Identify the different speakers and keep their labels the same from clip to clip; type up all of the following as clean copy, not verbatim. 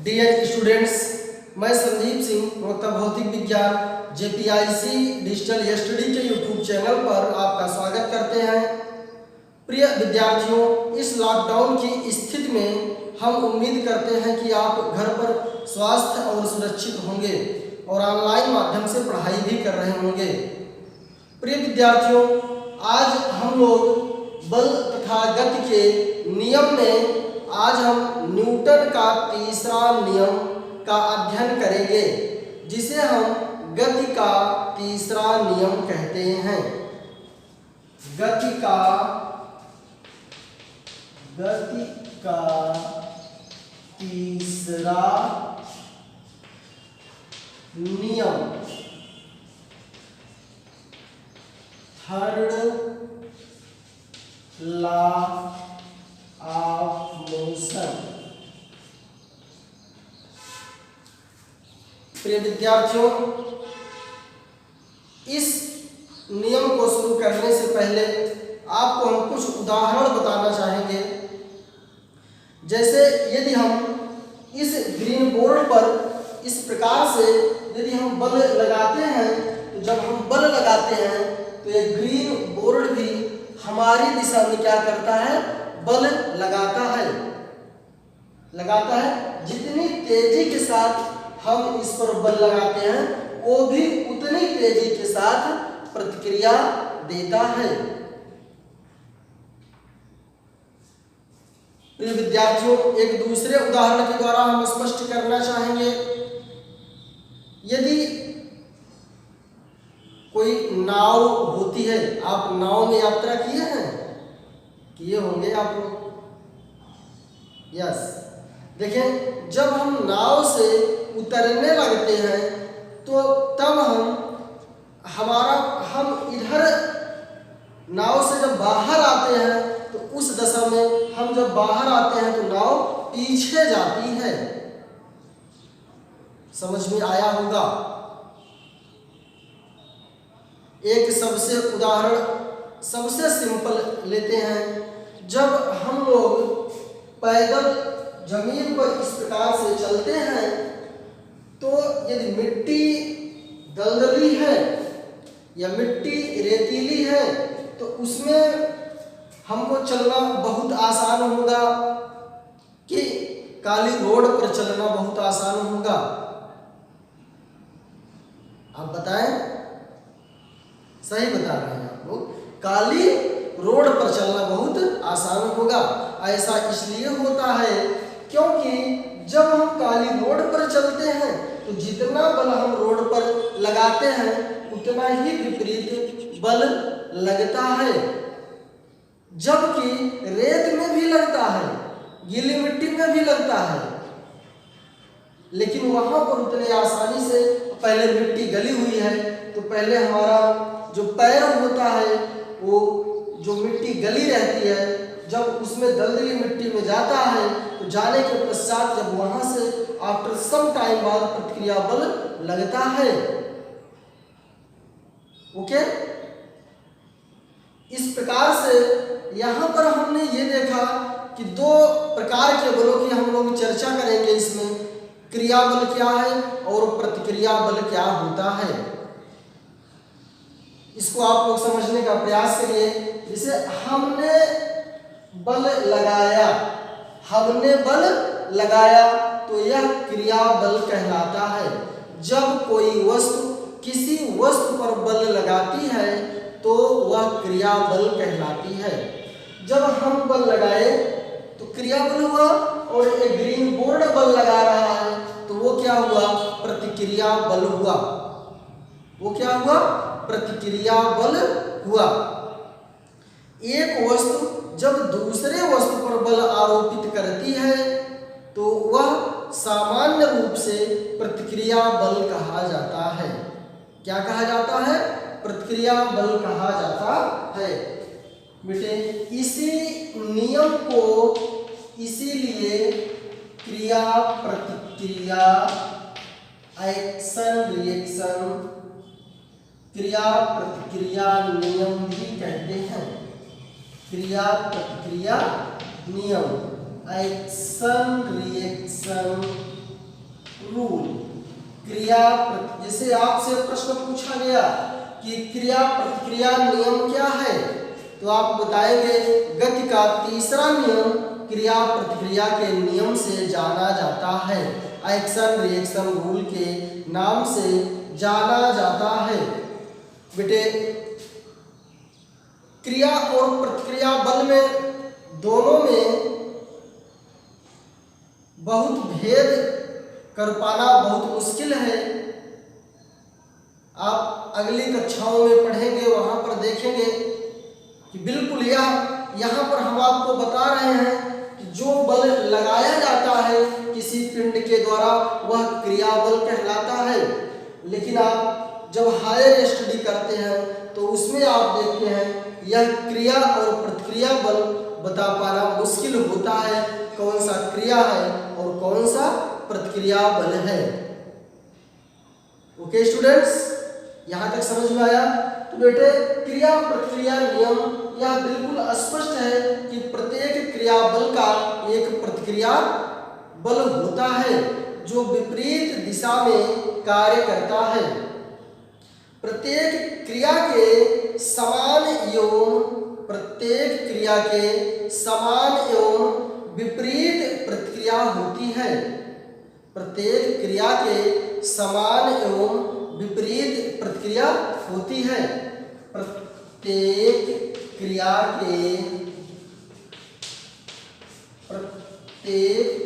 Speaker 1: Dear students, मैं संदीप सिंह वक्ता भौतिक विज्ञान JPIC डिजिटल स्टडी के यूट्यूब चैनल पर आपका स्वागत करते हैं। प्रिय विद्यार्थियों, इस लॉकडाउन की स्थिति में हम उम्मीद करते हैं कि आप घर पर स्वस्थ और सुरक्षित होंगे और ऑनलाइन माध्यम से पढ़ाई भी कर रहे होंगे। प्रिय विद्यार्थियों, आज हम लोग बल तथा गति के नियम में आज हम न्यूटन का तीसरा नियम का अध्ययन करेंगे, जिसे हम गति का तीसरा नियम कहते हैं। गति का तीसरा नियम, थर्ड लॉ ऑफ मोशन। प्रिय विद्यार्थियों, इस नियम को शुरू करने से पहले आपको हम कुछ उदाहरण बताना चाहेंगे। जैसे यदि हम इस ग्रीन बोर्ड पर इस प्रकार से यदि हम बल लगाते हैं, तो जब हम बल लगाते हैं तो ये ग्रीन बोर्ड भी हमारी दिशा में क्या करता है? बल लगाता है। जितनी तेजी के साथ हम इस पर बल लगाते हैं, वो भी उतनी तेजी के साथ प्रतिक्रिया देता है। प्रिय विद्यार्थियों, एक दूसरे उदाहरण के द्वारा हम स्पष्ट करना चाहेंगे। यदि कोई नाव होती है, आप नाव में यात्रा किए होंगे आप लोग। यस, देखें, जब हम नाव से उतरने लगते हैं तो तब हम इधर नाव से जब बाहर आते हैं तो उस दशा में हम जब बाहर आते हैं तो नाव पीछे जाती है। समझ में आया होगा। एक सबसे सिंपल लेते हैं। जब हम लोग पैदल जमीन पर इस प्रकार से चलते हैं तो यदि मिट्टी दलदली है या मिट्टी रेतीली है तो उसमें हमको चलना बहुत आसान होगा कि काली रोड पर चलना बहुत आसान होगा। आप बताएं, सही बता रहे हैं आप लोग। काली रोड पर चलना बहुत आसान होगा। ऐसा इसलिए होता है क्योंकि जब हम काली रोड पर चलते हैं तो जितना बल हम रोड पर लगाते हैं उतना ही विपरीत बल लगता है। जबकि रेत में भी लगता है, गीली मिट्टी में भी लगता है, लेकिन वहां पर उतने आसानी से, पहले मिट्टी गली हुई है तो पहले हमारा जो पैर होता है वो जो मिट्टी गली रहती है, जब उसमें दलदली मिट्टी में जाता है तो जाने के पश्चात जब वहां से आफ्टर सम टाइम बाद प्रतिक्रिया बल लगता है। ओके, इस प्रकार से यहां पर हमने ये देखा कि दो प्रकार के बलों की हम लोग चर्चा करेंगे। इसमें क्रिया बल क्या है और प्रतिक्रिया बल क्या होता है, इसको आप लोग समझने का प्रयास करिए। जैसे हमने बल लगाया तो यह क्रिया बल कहलाता है। जब कोई वस्तु किसी वस्तु पर बल लगाती है तो वह क्रिया बल कहलाती है। जब हम बल लगाए तो क्रिया बल हुआ, और एक ग्रीन बोर्ड बल लगा रहा है तो वो क्या हुआ? प्रतिक्रिया बल हुआ। वो क्या हुआ? प्रतिक्रिया बल हुआ। एक वस्तु जब दूसरे वस्तु पर बल आरोपित करती है तो वह सामान्य रूप से प्रतिक्रिया बल कहा जाता है। क्या कहा जाता है? प्रतिक्रिया बल कहा जाता है। बेटे, इसी नियम को इसीलिए क्रिया प्रतिक्रिया, एक्शन रिएक्शन, क्रिया प्रतिक्रिया नियम भी कहते हैं। क्रिया प्रतिक्रिया नियम, एक्शन रिएक्शन रूल। जैसे आपसे प्रश्न पूछा गया कि क्रिया प्रतिक्रिया नियम क्या है, तो आप बताएंगे गति का तीसरा नियम क्रिया प्रतिक्रिया के नियम से जाना जाता है, एक्शन रिएक्शन रूल के नाम से जाना जाता है। बेटे क्रिया और प्रतिक्रिया बल में दोनों में बहुत भेद कर पाना बहुत मुश्किल है। आप अगली कक्षाओं में पढ़ेंगे, वहां पर देखेंगे कि बिल्कुल यहाँ पर हम आपको बता रहे हैं कि जो बल लगाया जाता है किसी पिंड के द्वारा वह क्रिया बल कहलाता है। लेकिन आप जब हायर स्टडी करते हैं तो उसमें आप देखते हैं यह क्रिया और प्रतिक्रिया बल बता पाना मुश्किल होता है, कौन सा क्रिया है और कौन सा प्रतिक्रिया बल है। ओके स्टूडेंट्स, यहाँ तक समझ में आया? तो बेटे क्रिया प्रतिक्रिया नियम यह बिल्कुल स्पष्ट है कि प्रत्येक क्रिया बल का एक प्रतिक्रिया बल होता है जो विपरीत दिशा में कार्य करता है। प्रत्येक क्रिया के समान एवं विपरीत प्रतिक्रिया होती है। प्रत्येक क्रिया के समान एवं विपरीत प्रतिक्रिया होती है। प्रत्येक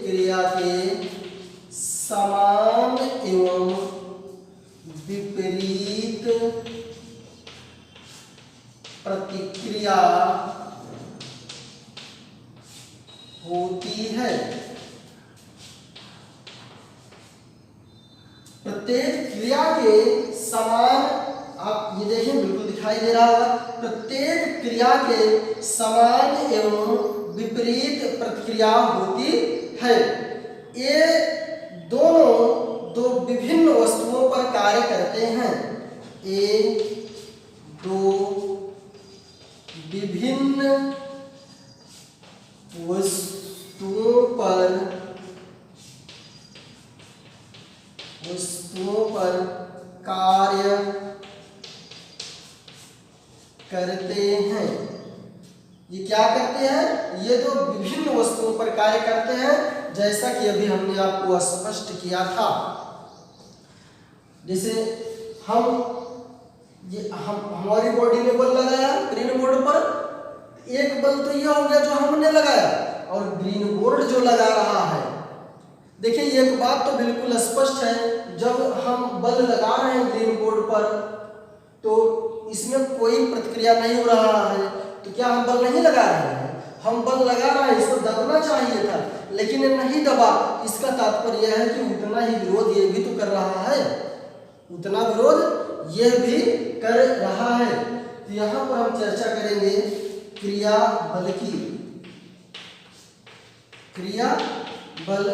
Speaker 1: क्रिया के समान एवं विपरीत प्रतिक्रिया होती है। प्रत्येक क्रिया के समान, आप ये देखें बिल्कुल दिखाई दे रहा होगा, प्रत्येक क्रिया के समान एवं विपरीत प्रतिक्रिया होती है। ये दोनों दो विभिन्न वस्तुओं पर कार्य करते हैं। ये दो विभिन्न वस्तुओं पर कार्य करते हैं। ये क्या करते हैं? ये दो विभिन्न वस्तुओं पर कार्य करते हैं, जैसा कि अभी हमने आपको स्पष्ट किया था। जैसे हमारी बॉडी में बल लगाया ग्रीन बोर्ड पर, एक बल तो यह हो गया जो हमने लगाया, और ग्रीन बोर्ड जो लगा रहा है। देखिए एक बात तो बिल्कुल स्पष्ट है, जब हम बल लगा रहे हैं ग्रीन बोर्ड पर तो इसमें कोई प्रतिक्रिया नहीं हो रहा है, तो क्या हम बल नहीं लगा रहे हैं? हम बल लगा रहे हैं, इसको दबना चाहिए था लेकिन ये नहीं दबा। इसका तात्पर्य यह है कि उतना ही विरोध ये भी तो कर रहा है, उतना विरोध यह भी कर रहा है। तो यहाँ पर हम चर्चा करेंगे क्रिया बल की। क्रिया बल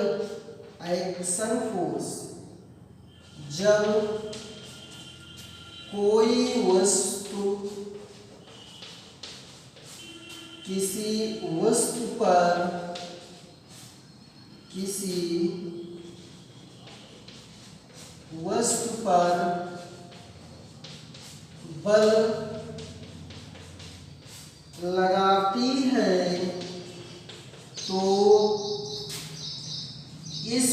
Speaker 1: एक्शन फोर्स। जब कोई वस्तु किसी वस्तु पर बल लगाती है तो इस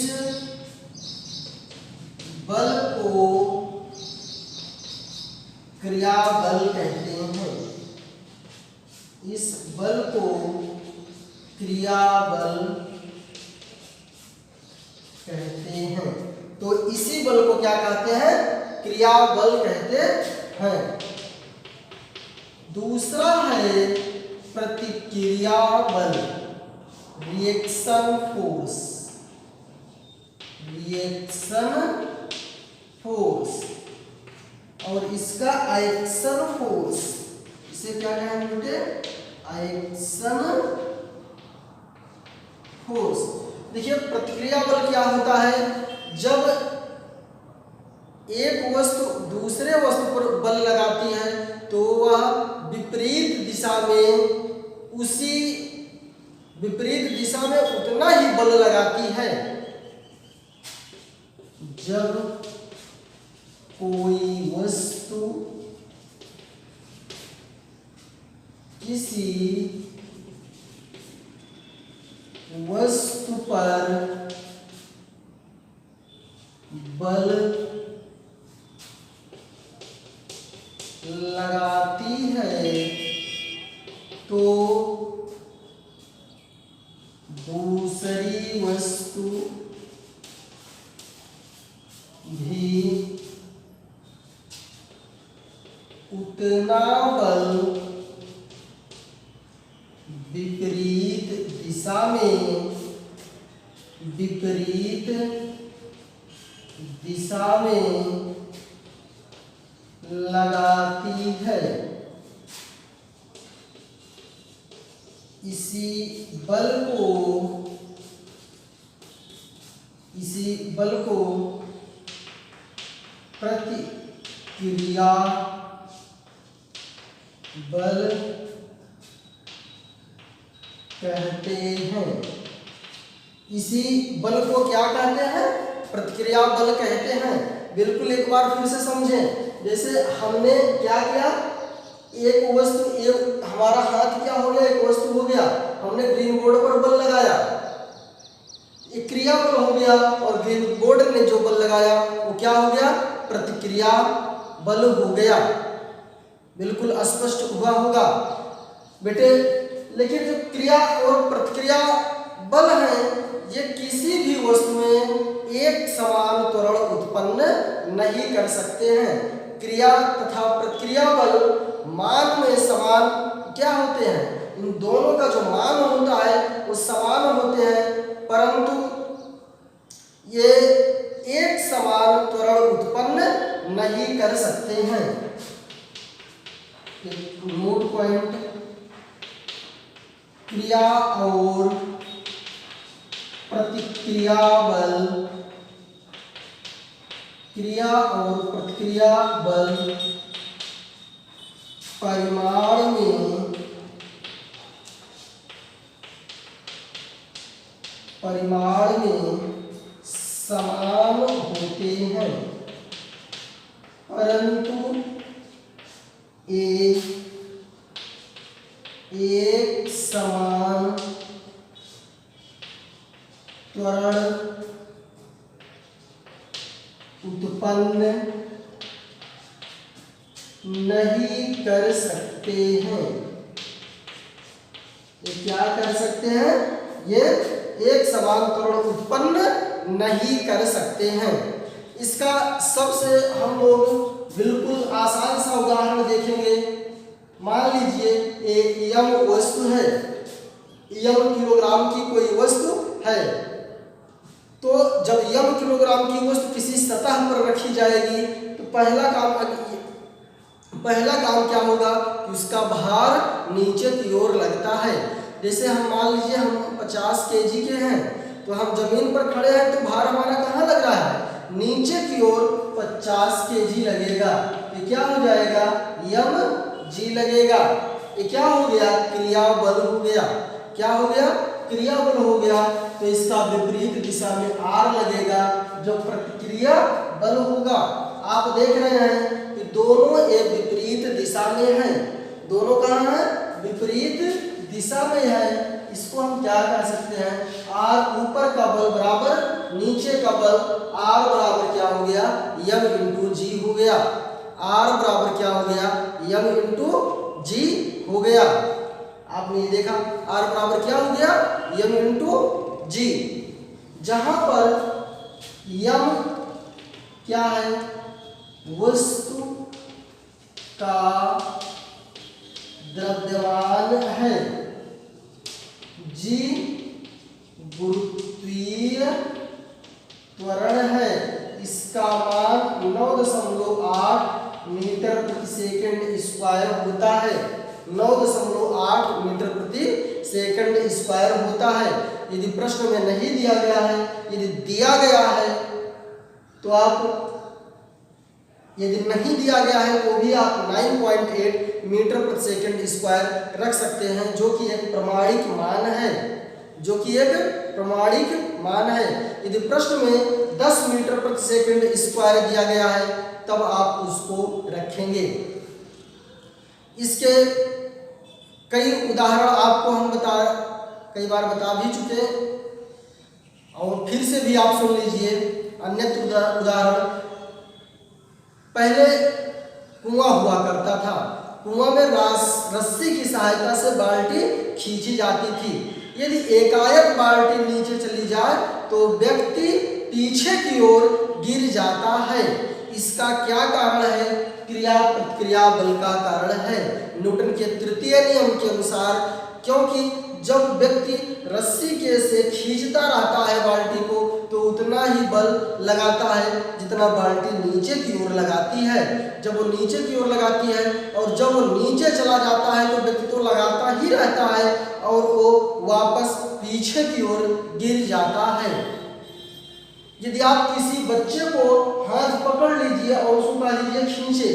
Speaker 1: बल को क्रिया बल कहते हैं। इस बल को क्रिया बल कहते हैं। तो इसी बल को क्या कहते हैं? क्रिया बल कहते हैं। दूसरा है प्रतिक्रिया बल, रिएक्शन फोर्स। और इसका एक्शन फोर्स, इसे क्या कहेंगे बेटे? Action force. देखिए प्रतिक्रिया बल क्या होता है? जब एक वस्तु दूसरे वस्तु पर बल लगाती है तो वह विपरीत दिशा में उतना ही बल लगाती है। जब कोई वस्तु किसी वस्तु पर बल लगाती है तो दूसरी वस्तु भी उतना बल विपरीत दिशा में लगाती है। इसी बल को प्रतिक्रिया बल कहते हैं। इसी बल को क्या कहते हैं? प्रतिक्रिया बल कहते हैं। बिल्कुल एक बार फिर से समझें। जैसे हमने क्या किया, एक वस्तु, एक हमारा हाथ क्या हो गया, एक वस्तु हो गया, हमने ग्रीन बोर्ड पर बल लगाया, एक क्रिया बल हो गया, और ग्रीन बोर्ड ने जो बल लगाया वो क्या हो गया? प्रतिक्रिया बल हो गया। बिल्कुल स्पष्ट हुआ होगा बेटे। लेकिन जो क्रिया और प्रतिक्रिया बल है, ये किसी भी वस्तु में एक समान त्वरण उत्पन्न नहीं कर सकते हैं। क्रिया तथा प्रतिक्रिया बल मान में समान क्या होते हैं? इन दोनों का जो मान होता है वो समान होते हैं, परंतु ये एक समान त्वरण उत्पन्न नहीं कर सकते हैं। नोट पॉइंट, क्रिया और प्रतिक्रिया बल, क्रिया और प्रतिक्रिया बल परिमाण में समान होते हैं, परंतु एक समान त्वरण उत्पन्न नहीं कर सकते हैं। ये क्या कर सकते हैं? ये एक समान त्वरण उत्पन्न नहीं कर सकते हैं। इसका सबसे हम लोग बिल्कुल आसान सा उदाहरण देखेंगे। मान लीजिए एक यम वस्तु है, यम किलोग्राम की कोई वस्तु है, तो जब यम किलोग्राम की वस्तु किसी सतह पर रखी जाएगी तो पहला काम क्या होगा कि उसका भार नीचे की ओर लगता है। जैसे हम मान लीजिए हम 50 केजी के हैं, तो हम जमीन पर खड़े हैं तो भार हमारा कहाँ लग रहा है? नीचे की ओर 50 केजी लगेगा। ये क्या हो जाएगा? यम जी लगेगा। ये क्या हो गया? क्रिया बल हो गया। क्या हो गया? क्रिया बल हो गया। तो इसका विपरीत दिशा में आर लगेगा, जो प्रतिक्रिया बल होगा। आप देख रहे हैं कि दोनों एक विपरीत दिशा में हैं। दोनों कहाँ हैं? विपरीत दिशा में है। इसको हम क्या कह सकते हैं? आर ऊपर का बल बराबर नीचे का बल, आर बराबर क्या हो गया? यम इंटू जी हो गया। आर बराबर क्या हो गया? यम इंटू जी हो गया। आपने ये देखा, आर बराबर क्या हो गया? यम इंटू जी। जहां पर यम क्या है? वस्तु का द्रव्यमान है, जी गुरुत्वीय त्वरण है। इसका मान 9.8 मीटर प्रति सेकंड स्क्वायर होता है। 9.8 मीटर प्रति सेकंड स्क्वायर होता है। यदि प्रश्न में नहीं दिया गया है, यदि दिया गया है तो आप, यदि नहीं दिया गया है तो भी आप 9.8 मीटर प्रति सेकंड स्क्वायर रख सकते हैं, जो कि एक प्रमाणिक मान है। जो कि एक प्रमाणिक मान है। यदि प्रश्न में 10 मीटर प्रति सेकंड स्क्वायर दिया गया है तब आप उसको रखेंगे। इसके कई उदाहरण आपको हम कई बार बता भी चुके और फिर से भी आप सुन लीजिए। अन्यत्र उदाहरण, पहले कुआं हुआ करता था। कुआं में रस्सी की सहायता से बाल्टी खींची जाती थी। यदि एकाएक बाल्टी नीचे चली जाए तो व्यक्ति पीछे की ओर गिर जाता है। इसका क्या कारण है? क्रिया प्रतिक्रिया बल का कारण है। न्यूटन के तृतीय नियम के अनुसार, क्योंकि जब व्यक्ति रस्सी के से खींचता रहता है बाल्टी को तो उतना ही बल लगाता है जितना बाल्टी नीचे की ओर लगाती है। जब वो नीचे की ओर लगाती है और जब वो नीचे चला जाता है तो व्यक्ति तो लगाता ही रहता है और वो वापस पीछे की ओर गिर जाता है। यदि आप किसी बच्चे को हाथ पकड़ लीजिए और उसको कह दीजिए खींचे,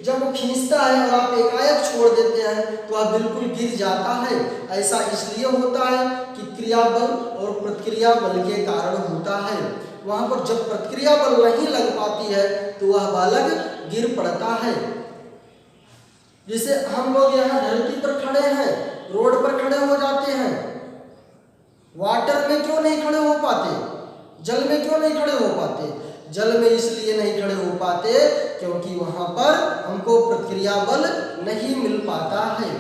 Speaker 1: जब वो खींचता है और आप एकाएक छोड़ देते हैं तो वह बिल्कुल गिर जाता है। ऐसा इसलिए होता है कि क्रिया बल और प्रतिक्रिया बल के कारण होता है। वहां पर जब प्रतिक्रिया बल नहीं लग पाती है तो वह बालक गिर पड़ता है। जैसे हम लोग यहाँ धरती पर खड़े हैं, रोड पर खड़े हो जाते हैं, वाटर में क्यों नहीं खड़े हो पाते? जल में क्यों नहीं खड़े हो पाते? जल में इसलिए नहीं खड़े हो पाते क्योंकि वहां पर हमको प्रतिक्रिया बल नहीं मिल पाता है।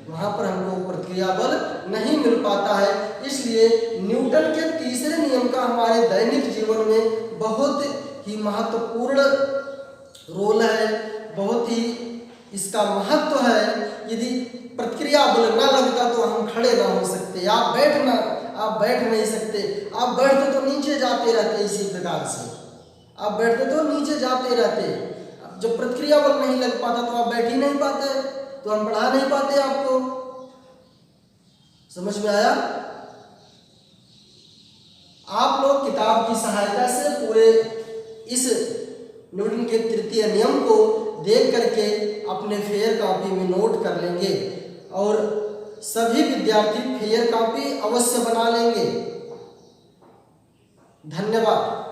Speaker 1: वहां पर हमको प्रतिक्रिया बल नहीं मिल पाता है। इसलिए न्यूटन के तीसरे नियम का हमारे दैनिक जीवन में बहुत ही महत्वपूर्ण रोल है, बहुत ही इसका महत्व है। यदि प्रतिक्रिया बल न लगता तो हम खड़े ना हो सकते। आप बैठ नहीं सकते। आप बैठते तो नीचे जाते रहते। इसी प्रकार से आप बैठते तो नीचे जाते रहते। जब प्रतिक्रिया बल नहीं लग पाता तो आप बैठ ही नहीं पाते, तो हम पढ़ा नहीं पाते। आपको समझ में आया? आप लोग किताब की सहायता से पूरे इस न्यूटन के तृतीय नियम को देख करके अपने फेयर कॉपी में नोट कर लेंगे और सभी विद्यार्थी फेयर कॉपी अवश्य बना लेंगे। धन्यवाद।